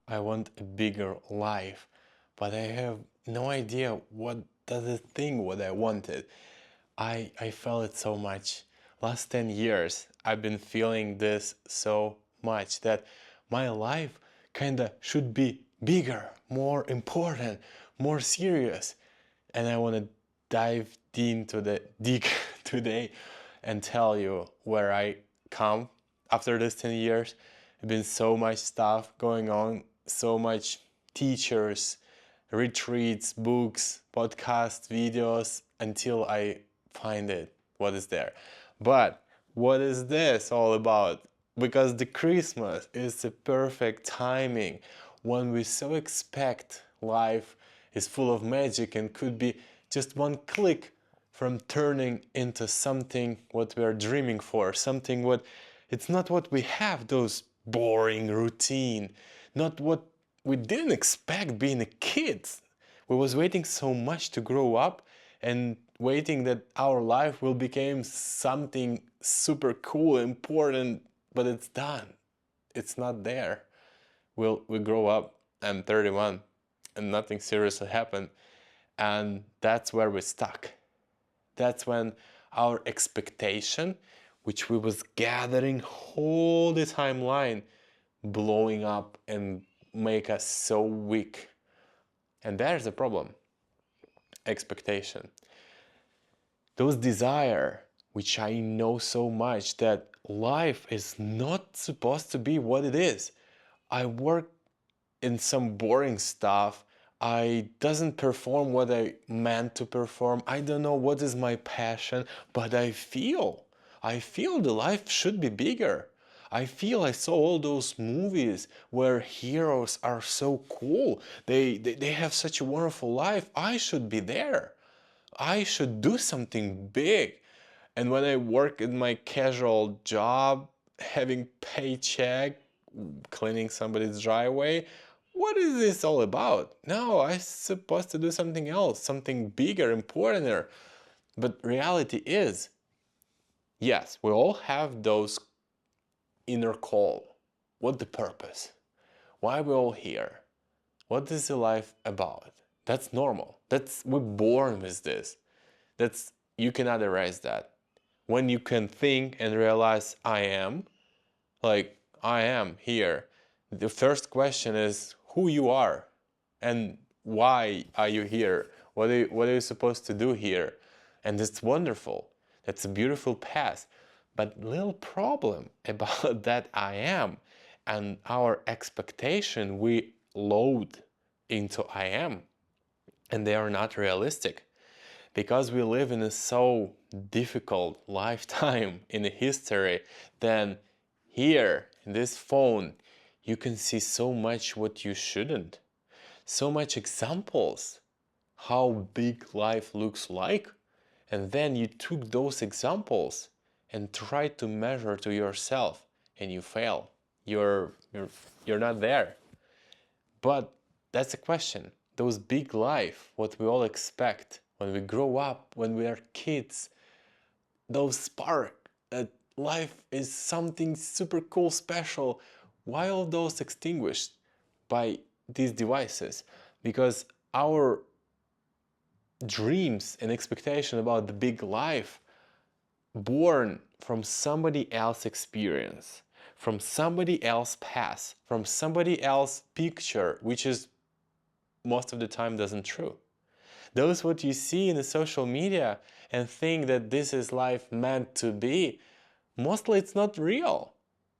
I want a bigger life, but I have no idea what does it think what I wanted. I felt it so much. Last 10 years, I've been feeling this so much that my life kinda should be bigger, more important, more serious. And I want to dive into the dig today and tell you where I come after this 10 years. There's been so much stuff going on, so much teachers, retreats, books, podcasts, videos until I find it, what is there. But what is this all about? Because the Christmas is the perfect timing when we so expect life is full of magic and could be just one click from turning into something what we are dreaming for, something what it's not what we have, those boring routine, not what we didn't expect being a kid. We was waiting so much to grow up and waiting that our life will become something super cool, important, but it's done. It's not there. We grow up. I'm 31 and nothing serious happened. And that's where we're stuck. That's when our expectation, which we was gathering whole the timeline, blowing up and make us so weak. And there's the problem. Expectation. Those desire, which I know so much that life is not supposed to be what it is. I work in some boring stuff. I doesn't perform what I meant to perform. I don't know what is my passion, but I feel the life should be bigger. I feel I saw all those movies where heroes are so cool. They have such a wonderful life. I should be there. I should do something big. And when I work in my casual job, having paycheck, cleaning somebody's driveway, what is this all about? No, I'm supposed to do something else, something bigger, importanter. But reality is, yes, we all have those inner call. What the purpose? Why we all here? What is the life about? That's normal. We're born with this. That's you cannot erase that. When you can think and realize I am, like I am here, the first question is who you are and why are you here? What are you supposed to do here? And it's wonderful. That's a beautiful path. But little problem about that I am and our expectation we load into I am, and they are not realistic because we live in a so difficult lifetime in the history. Then here in this phone you can see so much what you shouldn't, so much examples how big life looks like, and then you took those examples and tried to measure to yourself and you fail. You're not there. But that's the question. Those big life, what we all expect when we grow up, when we are kids, those spark that life is something super cool, special. Why all those extinguished by these devices? Because our dreams and expectation about the big life born from somebody else's experience, from somebody else's past, from somebody else's picture, which is most of the time doesn't true. Those what you see in the social media and think that this is life meant to be, mostly it's not real.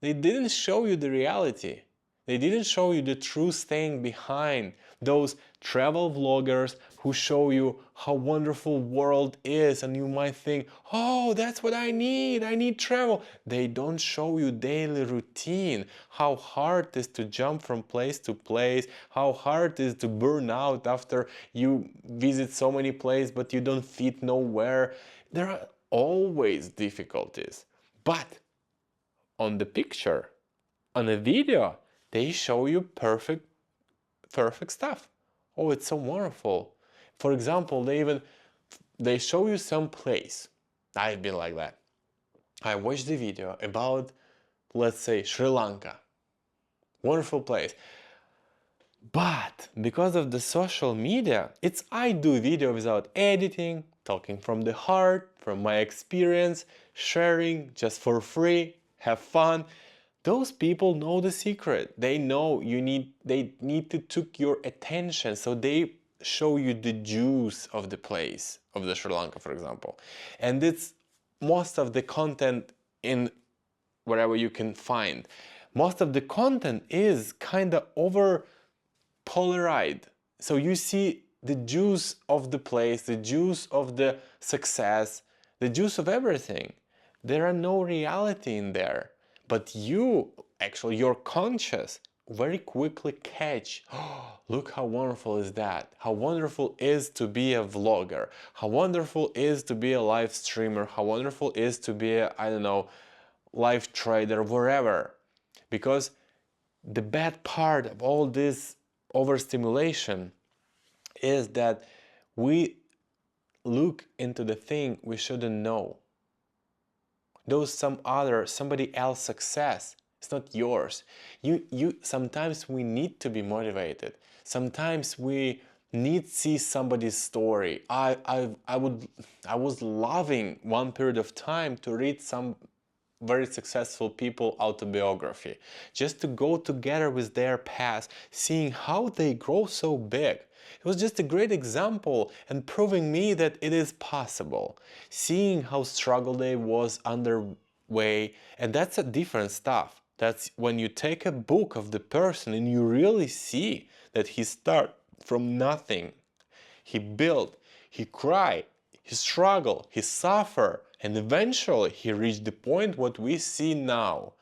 They didn't show you the reality. They didn't show you the true thing behind those travel vloggers who show you how wonderful world is, and you might think, oh, that's what I need travel. They don't show you daily routine, how hard it is to jump from place to place, how hard it is to burn out after you visit so many places but you don't fit nowhere. There are always difficulties. But on the picture, on a video, they show you perfect stuff. Oh, it's so wonderful. For example, they show you some place. I've been like that. I watched the video about, let's say, Sri Lanka. Wonderful place. But because of the social media, it's I do video without editing, talking from the heart, from my experience, sharing just for free, have fun. Those people know the secret. They know they need to took your attention, so they show you the juice of the place of the Sri Lanka, for example. And it's most of the content in wherever you can find. Most of the content is kind of over polarized. So you see the juice of the place, the juice of the success, the juice of everything. There are no reality in there. But you, actually, your conscious very quickly catch, oh, look how wonderful is that. How wonderful is to be a vlogger. How wonderful is to be a live streamer. How wonderful is to be a, I don't know, live trader, wherever. Because the bad part of all this overstimulation is that we look into the thing we shouldn't know. Those somebody else success, it's not yours. You sometimes we need to be motivated. Sometimes we need to see somebody's story. I was loving one period of time to read some very successful people autobiography, just to go together with their past, seeing how they grow so big. It was just a great example and proving me that it is possible. Seeing how struggle they was underway, and that's a different stuff. That's when you take a book of the person and you really see that he start from nothing. He built, he cried, he struggled, he suffered, and eventually he reached the point what we see now.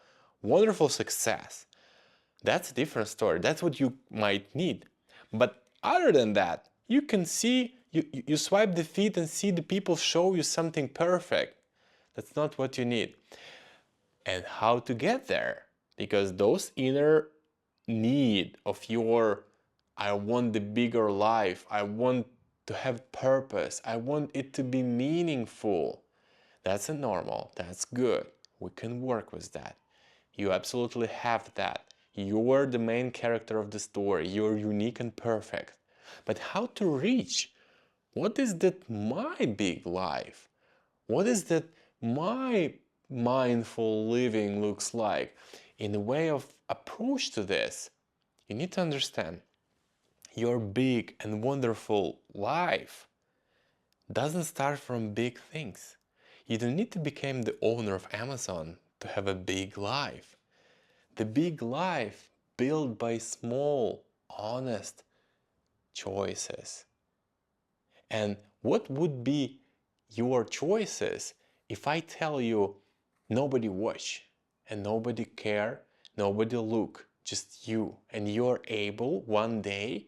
Wonderful success. That's a different story. That's what you might need. But other than that, you can see, you swipe the feed and see the people show you something perfect. That's not what you need. And how to get there? Because those inner need of your, I want the bigger life, I want to have purpose, I want it to be meaningful. That's a normal, that's good. We can work with that. You absolutely have that. You're the main character of the story. You're unique and perfect. But how to reach? What is that my big life? What is that my mindful living looks like? In a way of approach to this, you need to understand your big and wonderful life doesn't start from big things. You don't need to become the owner of Amazon to have a big life. The big life built by small, honest choices. And what would be your choices if I tell you nobody watch and nobody care, nobody look, just you, and you're able one day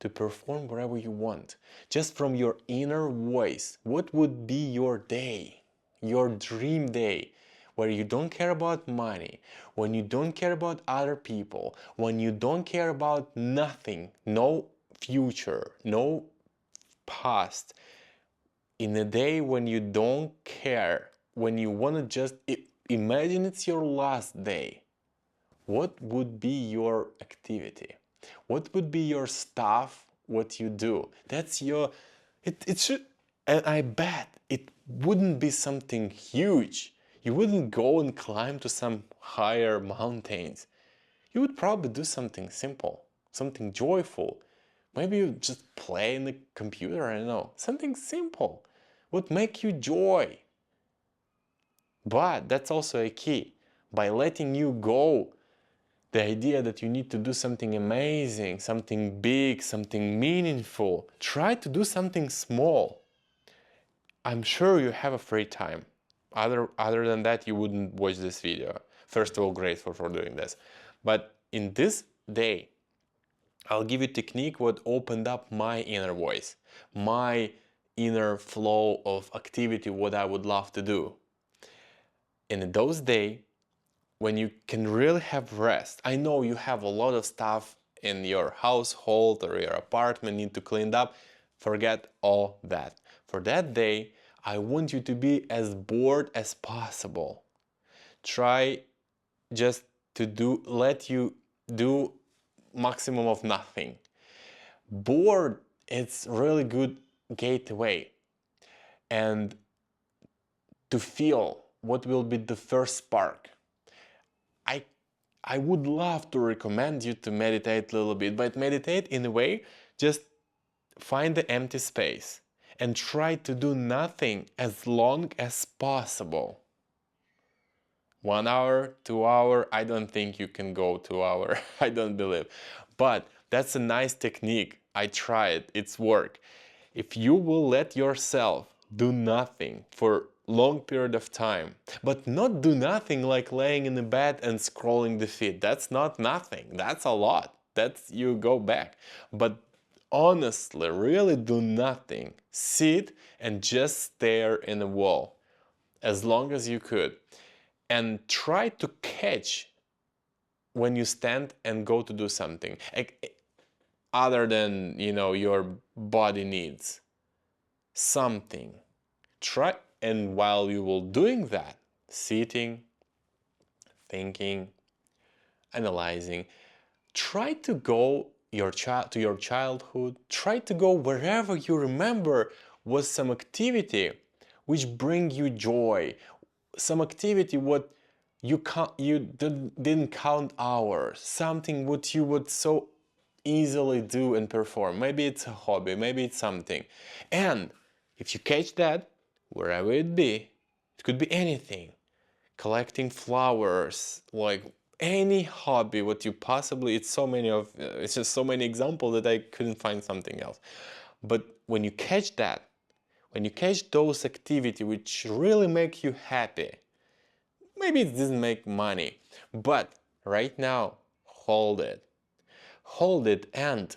to perform wherever you want, just from your inner voice? What would be your day, your dream day, where you don't care about money, when you don't care about other people, when you don't care about nothing, no future, no past, in a day when you don't care, when you want to just imagine it's your last day, what would be your activity? What would be your stuff, what you do? That's your, it should, and I bet it wouldn't be something huge. You wouldn't go and climb to some higher mountains. You would probably do something simple, something joyful. Maybe you just play in the computer, I don't know. Something simple would make you joy. But that's also a key. By letting you go, the idea that you need to do something amazing, something big, something meaningful, try to do something small. I'm sure you have a free time. Other than that, you wouldn't watch this video. First of all, grateful for doing this. But in this day, I'll give you a technique what opened up my inner voice, my inner flow of activity, what I would love to do. In those days, when you can really have rest, I know you have a lot of stuff in your household or your apartment need to clean up. Forget all that. For that day, I want you to be as bored as possible. Try just to let you do maximum of nothing. Bored, it's really good gateway. And to feel what will be the first spark. I I would love to recommend you to meditate a little bit, but meditate in a way, just find the empty space and try to do nothing as long as possible. 1 hour, 2 hour, I don't think you can go 2 hour, I don't believe. But that's a nice technique. I tried, it's work. If you will let yourself do nothing for long period of time, but not do nothing like laying in the bed and scrolling the feed. That's not nothing, that's a lot. That's you go back. But honestly, really do nothing. Sit and just stare in the wall as long as you could. And try to catch when you stand and go to do something other than, your body needs something. Try, and while you will doing that, sitting, thinking, analyzing, try to go to your childhood. Try to go wherever you remember was some activity which bring you joy, some activity what didn't count hours, something what you would so easily do and perform. Maybe it's a hobby, maybe it's something. And if you catch that, wherever it be, it could be anything. Collecting flowers, like any hobby what you possibly, it's just so many examples that I couldn't find something else. But when you catch that, when you catch those activities which really make you happy, maybe it doesn't make money, but right now, hold it. Hold it, and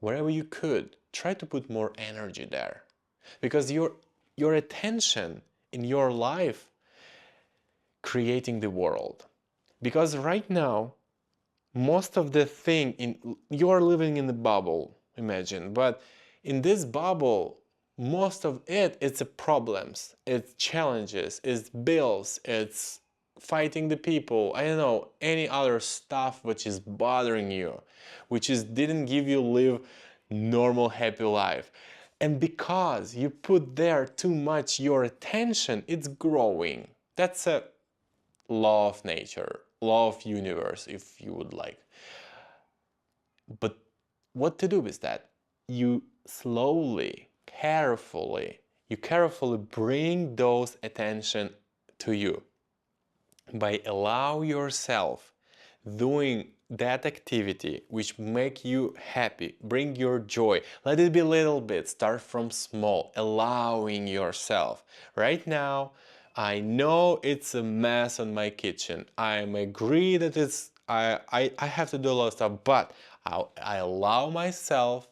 wherever you could, try to put more energy there. Because your attention in your life creating the world. Because right now, most of the thing you're living in a bubble, imagine, but in this bubble, most of it's problems, it's challenges, it's bills, it's fighting the people, I don't know, any other stuff which is bothering you, which is didn't give you live normal happy life. And because you put there too much your attention, it's growing. That's a law of nature, law of universe, if you would like. But what to do with that? You slowly, you carefully bring those attention to you by allow yourself doing that activity which make you happy, bring your joy. Let it be a little bit, start from small, allowing yourself. Right now, I know it's a mess on my kitchen. I agree that I have to do a lot of stuff, but I allow myself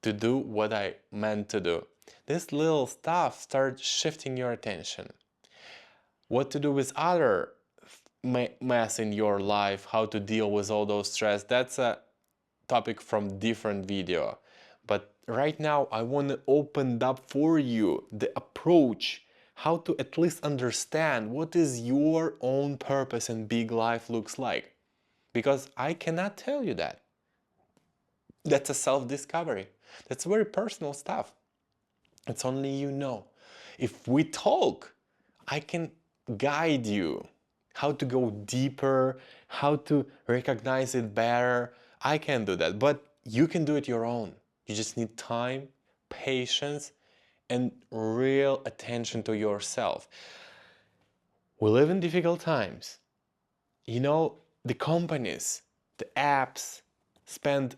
to do what I meant to do. This little stuff starts shifting your attention. What to do with other mess in your life, how to deal with all those stress, that's a topic from different video. But right now I want to open up for you the approach, how to at least understand what is your own purpose and big life looks like. Because I cannot tell you that. That's a self-discovery. That's very personal stuff. It's only you know. If we talk, I can guide you how to go deeper, how to recognize it better. I can do that, but you can do it your own. You just need time, patience, and real attention to yourself. We live in difficult times. The companies, the apps spend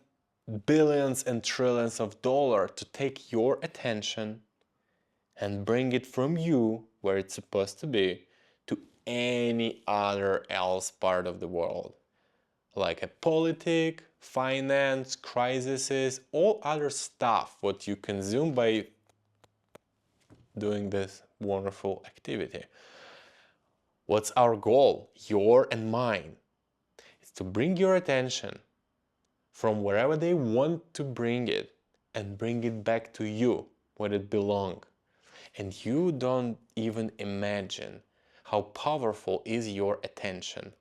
billions and trillions of dollars to take your attention and bring it from you, where it's supposed to be, to any other else part of the world. Like a politic, finance, crises, all other stuff what you consume by doing this wonderful activity. What's our goal, your and mine? It's to bring your attention from wherever they want to bring it and bring it back to you where it belongs. And you don't even imagine how powerful is your attention.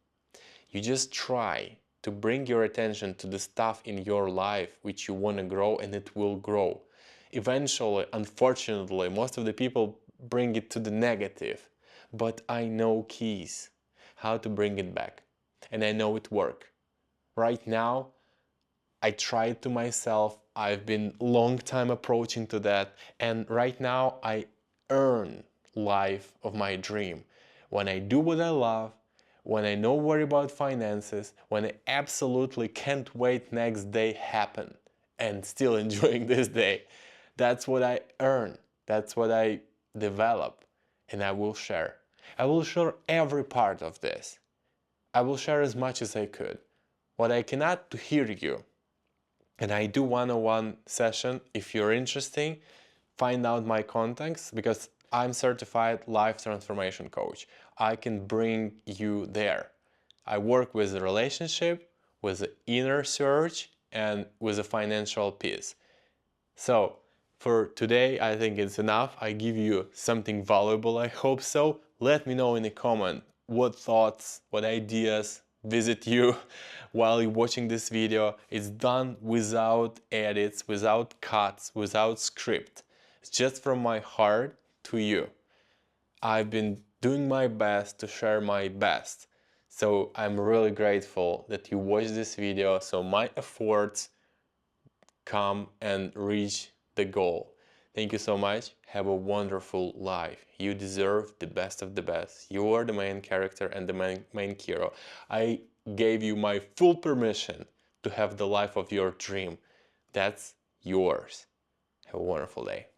You just try to bring your attention to the stuff in your life which you want to grow, and it will grow. Eventually, unfortunately, most of the people bring it to the negative, but I know keys how to bring it back, and I know it works. Right now, I try it to myself. I've been long time approaching to that, and right now I earn life of my dream. When I do what I love, when I no worry about finances, when I absolutely can't wait next day happen and still enjoying this day. That's what I earn. That's what I develop, and I will share. I will share every part of this. I will share as much as I could. What I cannot to hear you, and I do one-on-one session. If you're interested, find out my contacts, because I'm certified life transformation coach. I can bring you there. I work with the relationship, with the inner search, and with the financial piece. So for today, I think it's enough. I give you something valuable, I hope so. Let me know in the comment what thoughts, what ideas visit you while you're watching this video. It's done without edits, without cuts, without script. It's just from my heart to you. I've been doing my best to share my best. So I'm really grateful that you watched this video, so my efforts come and reach the goal. Thank you so much. Have a wonderful life. You deserve the best of the best. You are the main character and the main hero. I gave you my full permission to have the life of your dream. That's yours. Have a wonderful day.